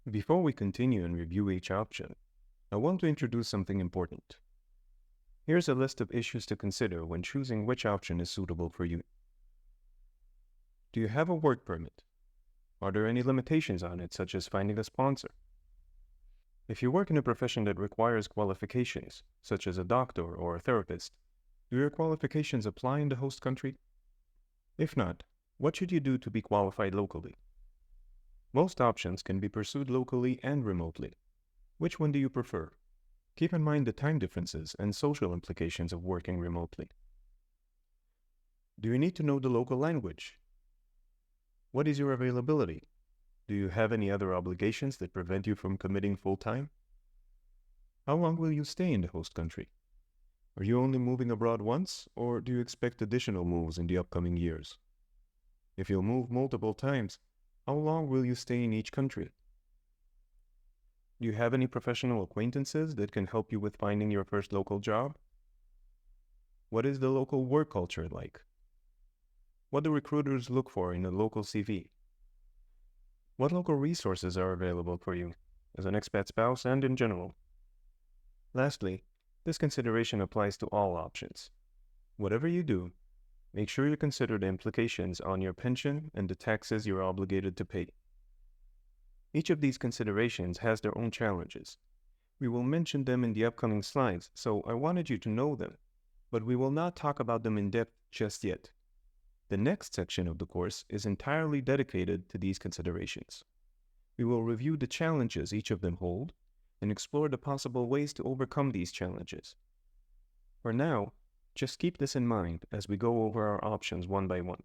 Before we continue and review each option, I want to introduce something important. Here's a list of issues to consider when choosing which option is suitable for you. Do you have a work permit? Are there any limitations on it, such as finding a sponsor? If you work in a profession that requires qualifications, such as a doctor or a therapist, do your qualifications apply in the host country? If not, what should you do to be qualified locally? Most options can be pursued locally and remotely. Which one do you prefer? Keep in mind the time differences and social implications of working remotely. Do you need to know the local language? What is your availability? Do you have any other obligations that prevent you from committing full-time? How long will you stay in the host country? Are you only moving abroad once, or do you expect additional moves in the upcoming years? If you'll move multiple times, how long will you stay in each country? Do you have any professional acquaintances that can help you with finding your first local job? What is the local work culture like? What do recruiters look for in a local CV? What local resources are available for you as an expat spouse and in general? Lastly, this consideration applies to all options. Whatever you do, make sure you consider the implications on your pension and the taxes you're obligated to pay. Each of these considerations has their own challenges. We will mention them in the upcoming slides, so I wanted you to know them, but we will not talk about them in depth just yet. The next section of the course is entirely dedicated to these considerations. We will review the challenges each of them hold and explore the possible ways to overcome these challenges. For now, just keep this in mind as we go over our options one by one.